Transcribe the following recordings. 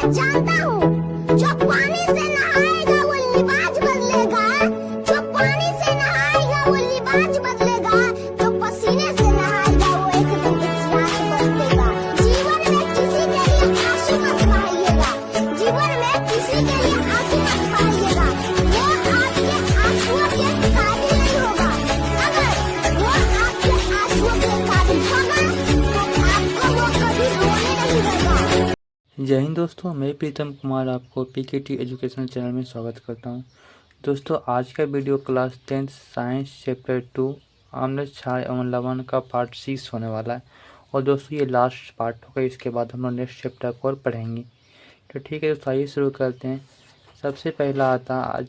मैं जानता हूँ जो पानी से नहाएगा वो लिबास बदलेगा, जो पानी से नहाएगा वो लिबास बदलेगा, जो पसीने से नहाएगा वो एक दिन इतिहास बदलेगा। जीवन में किसी के लिए आंसू मत बहाइएगा, जीवन में किसी के लिए आंसू मत बहाइएगा। वो आपके आंसुओं के काबिल नहीं होगा। अगर वो आपके आंसुओं के काबिल होगा तो आपको वो कभी रोने नहीं देगा। जय हिंद दोस्तों, मैं प्रीतम कुमार आपको पीकेटी एजुकेशनल चैनल में स्वागत करता हूं। दोस्तों, आज का video class 10th science chapter 2 आमने छाय अमन लवन का पार्ट 6 होने वाला है। और दोस्तों, ये लास्ट पार्ट होगा, इसके बाद हम लोग नेक्स्ट चैप्टर को और पढ़ेंगे। तो ठीक है दोस्तों, आइए शुरू करते हैं। सबसे पहला आता, आज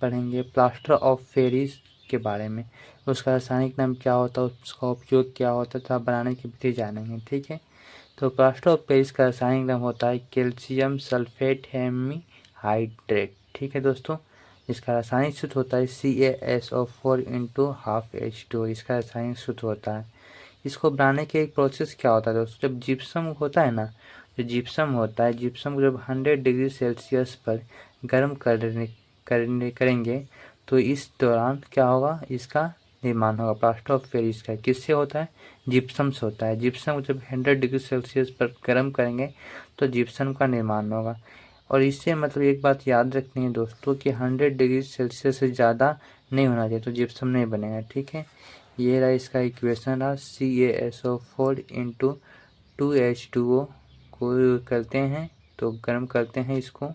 पढ़ेंगे प्लास्टर ऑफ पेरिस के बारे में। उसका रासायनिक नाम क्या होता है, उसका उपयोग क्या होता था, बनाने की विधि जानेंगे। ठीक है, तो प्लास्टर ऑफ पेरिस का रासायनिक नाम होता है कैल्शियम सल्फेट हेमीहाइड्रेट। ठीक है दोस्तों, इसका रासायनिक सूत्र होता है CaSO4 इंटू हाफ H2। इसका रासायनिक सूत्र होता है। इसको बनाने के एक प्रोसेस क्या होता है दोस्तों, जब जिप्सम होता है ना, जो जिप्सम होता है, जिप्सम को जब 100 डिग्री सेल्सियस पर गर्म करेंगे तो इस दौरान क्या होगा, इसका निर्माण होगा। प्लास्टर ऑफ पेरिस का किससे होता है, जिप्सम से होता है। जिप्सम को जब 100 डिग्री सेल्सियस पर गर्म करेंगे तो जिप्सम का निर्माण होगा। और इससे मतलब एक बात याद रखनी है दोस्तों कि 100 डिग्री सेल्सियस से ज़्यादा नहीं होना चाहिए, तो जिप्सम नहीं बनेगा। ठीक है, ये रहा इसका इक्वेशन रहा, CaSO4 इंटू 2H2O को करते हैं तो गर्म करते हैं इसको,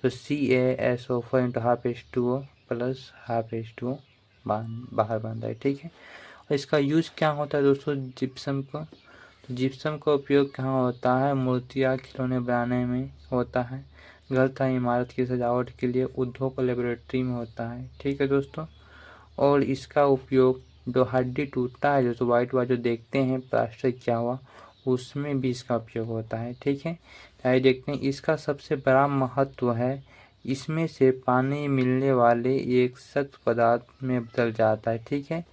तो CaSO4 into half H2O plus half H2O बाहर बनता है। ठीक है, और इसका यूज क्या होता है दोस्तों, जिप्सम को, तो जिप्सम का उपयोग कहाँ होता है, मूर्तियाँ खिलौने बनाने में होता है, घर तथा इमारत की सजावट के लिए, उद्योग और लेबोरेटरी में होता है। ठीक है दोस्तों, और इसका उपयोग जो हड्डी टूटता है, जो तो वाइट जो देखते हैं प्लास्टर क्या हुआ, उसमें भी इसका उपयोग होता है। ठीक है, आइए देखते हैं। इसका सबसे बड़ा महत्व है, इसमें से पानी मिलने वाले एक सख्त पदार्थ में बदल जाता है। ठीक है,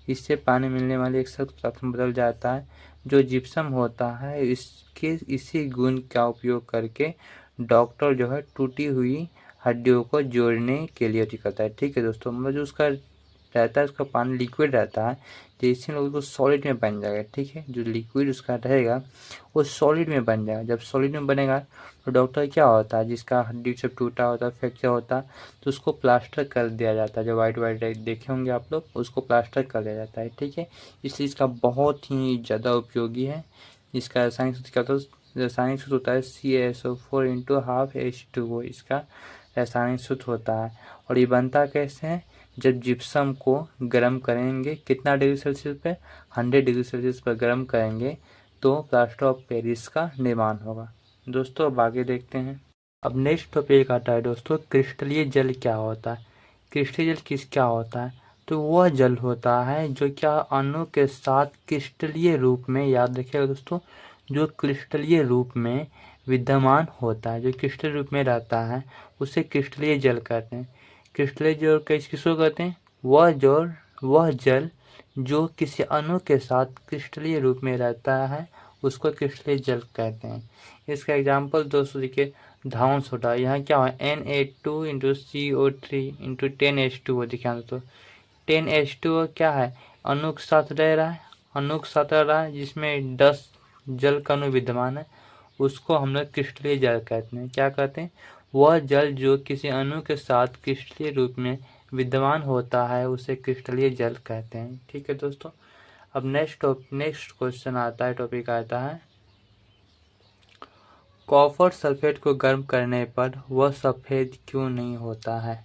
इससे पानी मिलने वाले एक सख्त पदार्थ में बदल जाता है। जो जिप्सम होता है, इसके इसी गुण का उपयोग करके डॉक्टर जो है टूटी हुई हड्डियों को जोड़ने के लिए करता है। ठीक है दोस्तों, मतलब जो उसका रहता है, उसका पानी लिक्विड रहता है, जैसे लोग उसको सॉलिड में बन जाएगा। ठीक है, जो लिक्विड उसका रहेगा वो सॉलिड में बन जाएगा। जब सॉलिड में बनेगा तो डॉक्टर क्या होता है, जिसका हड्डी सब टूटा होता है, फ्रैक्चर होता है, तो उसको प्लास्टर कर दिया जाता है। जो वाइट देखे होंगे आप लोग, उसको प्लास्टर कर दिया जाता है। ठीक है, इसलिए इसका बहुत ही ज़्यादा उपयोगी है। इसका रासायनिक सूत्र क्या होता है, रासायनिक सूत्र होता है CaSO4 इंटू हाफ H2O। इसका रासायनिक सूत्र होता है। और ये बनता कैसे है, जब जिप्सम को गर्म करेंगे, कितना डिग्री सेल्सियस पे, 100 डिग्री सेल्सियस पर गर्म करेंगे तो प्लास्टर ऑफ पेरिस का निर्माण होगा। दोस्तों, अब आगे देखते हैं। अब नेक्स्ट टॉपिक आता है दोस्तों, क्रिस्टलीय जल क्या होता है। क्रिस्टलीय जल क्या होता है, तो वह जल होता है जो क्या अणु के साथ क्रिस्टलीय रूप में, याद रखिएगा दोस्तों, जो क्रिस्टलीय रूप में विद्यमान होता है, जो क्रिस्टल रूप में रहता है, उसे क्रिस्टलीय जल कहते हैं। क्रिस्टलीय जल किसको कहते हैं, वह जल जो किसी अणु के साथ क्रिस्टलीय रूप में रहता है, उसको क्रिस्टलीय जल कहते हैं। इसका एग्जाम्पल दोस्तों देखिए, धावन सोडा, यहाँ क्या है, Na2 into CO3 into 10H2O। देखिए दोस्तों, 10H2O क्या है, अणु के साथ रह रहा है, अणु के साथ रह रहा है, जिसमें 10 जल का अणु विद्यमान है, उसको हम लोग क्रिस्टलीय जल कहते हैं। क्या कहते हैं, वह जल जो किसी अणु के साथ क्रिस्टलीय रूप में विद्यमान होता है, उसे क्रिस्टलीय जल कहते हैं। ठीक है दोस्तों, अब नेक्स्ट क्वेश्चन आता है, टॉपिक आता है, कॉपर सल्फेट को गर्म करने पर वह सफ़ेद क्यों नहीं होता है।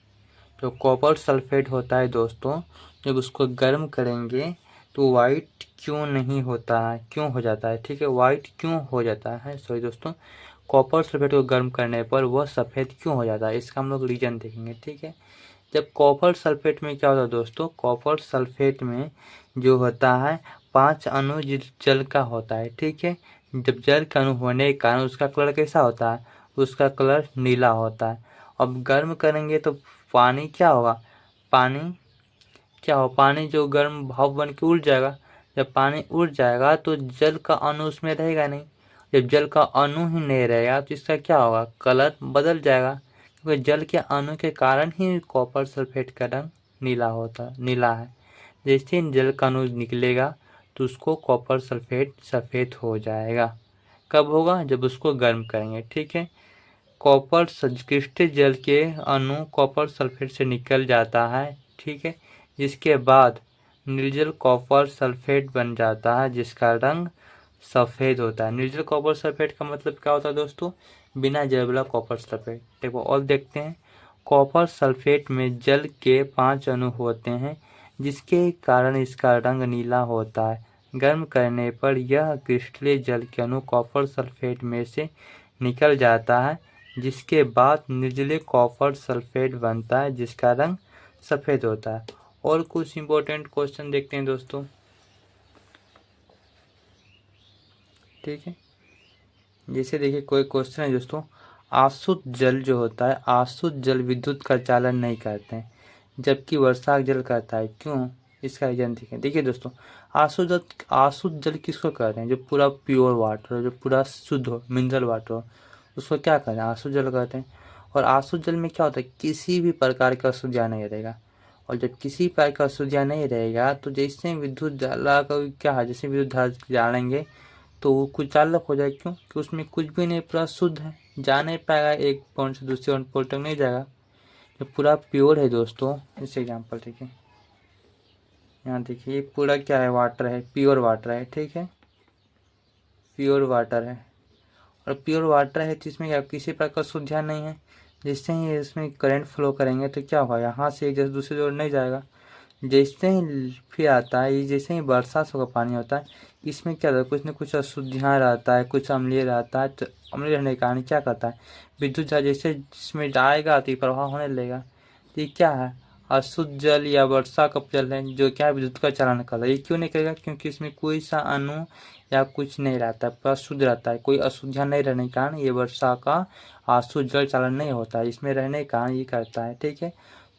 तो कॉपर सल्फेट होता है दोस्तों, जब उसको गर्म करेंगे तो वाइट क्यों नहीं होता है, क्यों हो जाता है। ठीक है, वाइट क्यों हो जाता है, सॉरी दोस्तों, कॉपर सल्फेट को गर्म करने पर वह सफ़ेद क्यों हो जाता है, इसका हम लोग रीजन देखेंगे। ठीक है, जब कॉपर सल्फेट में क्या होता है दोस्तों, कॉपर सल्फेट में जो होता है 5 अणु जल का होता है। ठीक है, जब जल का अणु होने के कारण उसका कलर कैसा होता है, उसका कलर नीला होता है। अब गर्म करेंगे तो पानी क्या होगा, पानी जो गर्म भाप बन के उड़ जाएगा। जब पानी उड़ जाएगा तो जल का अणु उसमें रहेगा नहीं, जब जल का अणु ही नहीं रहेगा तो इसका क्या होगा, कलर बदल जाएगा, क्योंकि जल के अणु के कारण ही कॉपर सल्फेट का रंग नीला है। जैसे ही जल का अणु निकलेगा तो उसको कॉपर सल्फेट सफ़ेद हो जाएगा। कब होगा, जब उसको गर्म करेंगे। ठीक है, कॉपर क्रिस्टल जल के अणु कॉपर सल्फेट से निकल जाता है। ठीक है, जिसके बाद निर्जल कॉपर सल्फेट बन जाता है जिसका रंग सफ़ेद होता है। निर्जल कॉपर सल्फेट का मतलब क्या होता है दोस्तों, बिना जल वाला कॉपर सल्फेट। देखो और देखते हैं, कॉपर सल्फेट में जल के 5 अणु होते हैं जिसके कारण इसका रंग नीला होता है। गर्म करने पर यह क्रिस्टलीय जल के अणु कॉपर सल्फेट में से निकल जाता है जिसके बाद निर्जलीय कॉपर सल्फेट बनता है जिसका रंग सफ़ेद होता है। और कुछ इंपॉर्टेंट क्वेश्चन देखते हैं दोस्तों। ठीक है, जैसे देखिए कोई क्वेश्चन है दोस्तों, आसुत जल जो होता है, आसुत जल विद्युत का चालन नहीं करते हैं जबकि वर्षा जल करता है, क्यों, इसका रीजन देखें। देखिए दोस्तों, आसुत जल किसको कहते हैं, जो पूरा प्योर वाटर हो, जो पूरा शुद्ध हो, मिनरल वाटर हो, उसको क्या कहते हैं, आसुत जल कहते हैं। और आसुत जल में क्या होता है, किसी भी प्रकार का अशुद्धियाँ नहीं रहेगा। और जब किसी प्रकार का अशुद्धियाँ नहीं रहेगा तो जैसे विद्युत धारा का क्या है, जैसे विद्युत धारा डालेंगे तो वो कुचालक हो जाएगा, क्यों कि उसमें कुछ भी नहीं, पूरा शुद्ध है, जा नहीं पाएगा, एक पॉइंट से दूसरे पॉइंट तक नहीं जाएगा, जो पूरा प्योर है दोस्तों। इस एग्जाम्पल देखिए, यहाँ देखिए ये पूरा क्या है, वाटर है, प्योर वाटर है। ठीक है, प्योर वाटर है, और प्योर वाटर है तो इसमें क्या किसी प्रकार का शुद्धियाँ नहीं है। जैसे ही इसमें करंट फ्लो करेंगे तो क्या होगा, यहाँ से एक जैसे दूसरे जोड़ नहीं जाएगा। जैसे ही फिर आता है, ये जैसे ही बरसात का पानी होता है, इसमें क्या रहता है, कुछ न कुछ अशुद्धियाँ रहता है, कुछ अम्लीय रहता है। तो अम्लीय रहने के कारण क्या करता है, विद्युत धारा जैसे जिसमें आएगा तो प्रवाह होने लगेगा। तो ये क्या है, अशुद्ध जल या वर्षा का जल है जो क्या विद्युत का चालन कर रहा है। ये क्यों नहीं करेगा, क्योंकि इसमें कोई सा अणु या कुछ नहीं रहता है, पूरा शुद्ध रहता है, कोई अशुद्धियाँ नहीं रहने के कारण ये वर्षा का अशुद्ध जल चालन नहीं होता है, इसमें रहने के कारण ये करता है। ठीक है,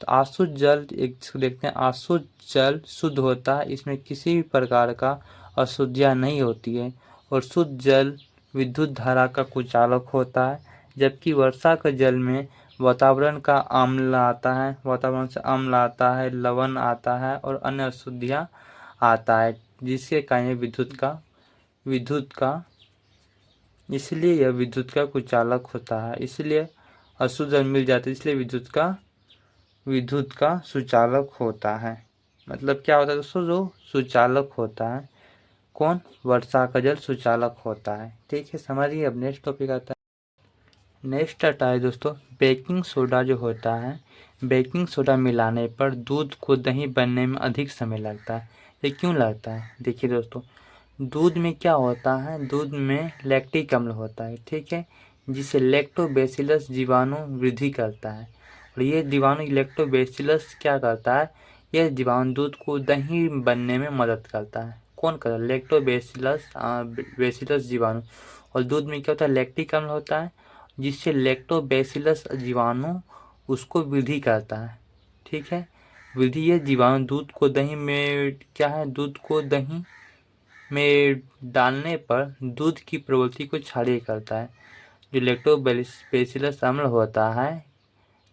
तो आशुद्ध जल एक देखते हैं, आशुद्ध जल शुद्ध होता है, इसमें किसी भी प्रकार का अशुद्धियाँ नहीं होती है, और शुद्ध जल विद्युत धारा का कुचालक होता है। जबकि वर्षा के जल में वातावरण का अम्ल आता है, वातावरण से अम्ल आता है, लवण आता है और अन्य अशुद्धियाँ आता है, जिसके कारण विद्युत का इसलिए यह विद्युत का कुचालक होता है। इसलिए अशुद्ध जल मिल जाता है, इसलिए विद्युत का सुचालक होता है। मतलब क्या होता है दोस्तों, जो सुचालक होता है, कौन, वर्षा का जल सुचालक होता है। ठीक है, समझिए। अब नेक्स्ट टॉपिक आता है, नेक्स्ट आता है दोस्तों बेकिंग सोडा जो होता है, बेकिंग सोडा मिलाने पर दूध को दही बनने में अधिक समय लगता है। ये क्यों लगता है, देखिए दोस्तों, दूध में क्या होता है, दूध में लैक्टिक अम्ल होता है। ठीक है, जिसे लैक्टोबैसिलस जीवाणु वृद्धि करता है, और ये जीवाणु लैक्टोबैसिलस क्या करता है, यह जीवाणु दूध को दही बनने में मदद करता है। कौन करता है, बैसिलस जीवाणु। और दूध में क्या होता है, लैक्टिक अम्ल होता है, जिससे लैक्टोबैसिलस जीवाणु उसको वृद्धि करता है। ठीक है, वृद्धि, ये जीवाणु दूध को दही में क्या है, दूध को दही में डालने पर दूध की प्रवृत्ति को क्षारीय करता है। जो लैक्टोबैसिलस अम्ल होता है,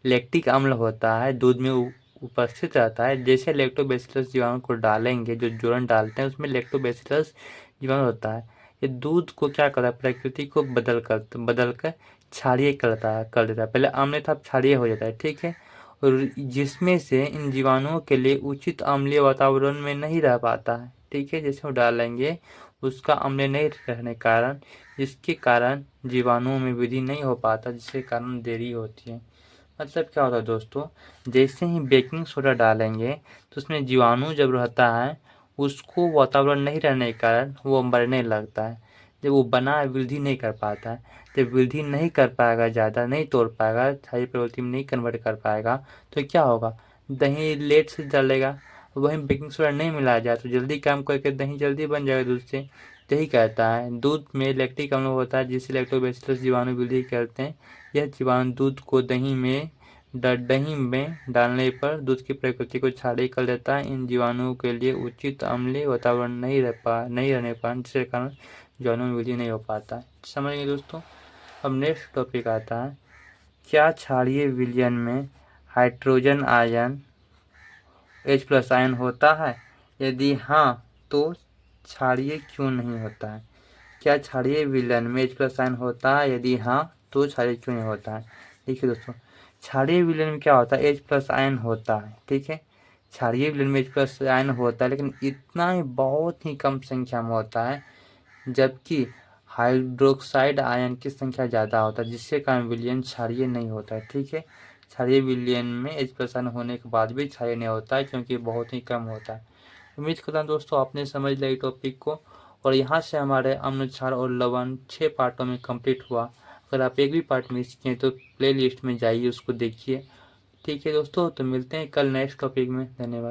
लैक्टिक अम्ल होता है, दूध में उपस्थित रहता है। जैसे लैक्टोबैसिलस जीवाणु को डालेंगे, जो जोड़न डालते हैं उसमें लैक्टोबैसिलस जीवाणु होता है, ये दूध को क्या करता है, प्रकृति को बदल कर क्षारीय कर देता है। पहले अम्ल था, अब क्षारीय हो जाता है। ठीक है, और जिसमें से इन जीवाणुओं के लिए उचित अम्लीय वातावरण में नहीं रह पाता है। ठीक है, जैसे वो डालेंगे उसका अम्ल नहीं रहने कारण, जिसके कारण जीवाणुओं में वृद्धि नहीं हो पाता, जिसके कारण देरी होती है। मतलब क्या होता है दोस्तों, जैसे ही बेकिंग सोडा डालेंगे तो उसमें जीवाणु जब रहता है उसको वातावरण नहीं रहने के कारण वो मरने लगता है। जब वो बना वृद्धि नहीं कर पाता है, जब वृद्धि नहीं कर पाएगा, ज़्यादा नहीं तोड़ पाएगा, क्षारीय प्रवृत्ति में नहीं कन्वर्ट कर पाएगा, तो क्या होगा, दही लेट से जलेगा। वहीं बेकिंग सोडा नहीं मिलाया जाए तो जल्दी काम करके दही जल्दी बन जाएगा दूध से। यही कहता है, दूध में लैक्टिक अम्ल होता है जिससे लैक्टोबैसिलस जीवाणु वृद्धि करते हैं। यह जीवाणु दूध को दही में डालने पर दूध की प्रकृति को क्षारीय कर देता है। इन जीवाणुओं के लिए उचित अम्लीय वातावरण नहीं रहने पर, जिसके कारण जॉइनिंग में विलीन नहीं हो पाता है। समझेंगे दोस्तों। अब नेक्स्ट टॉपिक आता है, क्या क्षारीय विलयन में हाइड्रोजन आयन H+ आयन होता है? यदि हाँ तो क्षारीय क्यों नहीं होता है? क्या क्षारीय विलयन में H+ आयन होता है? यदि हाँ तो क्षारीय क्यों नहीं होता है? देखिए दोस्तों, क्षारीय विलयन में क्या होता है, H+ आयन होता है, ठीक है। क्षारीय विलयन में H+ आयन होता है, लेकिन इतना ही बहुत ही कम संख्या में होता है, जबकि हाइड्रोक्साइड आयन की संख्या ज़्यादा होता है, जिसके कारण विलयन क्षारीय नहीं होता है, ठीक है। क्षारीय विलयन में H+ आयन होने के बाद भी क्षारीय नहीं होता है, क्योंकि बहुत ही कम होता है। उम्मीद करता हूँ दोस्तों आपने समझ लिया टॉपिक को, और यहाँ से हमारे अम्ल, क्षार और लवण 6 पार्टों में कंप्लीट हुआ। अगर आप एक भी पार्ट मिस किए तो प्ले लिस्ट में जाइए, उसको देखिए, ठीक है दोस्तों। तो मिलते हैं कल नेक्स्ट टॉपिक में। धन्यवाद।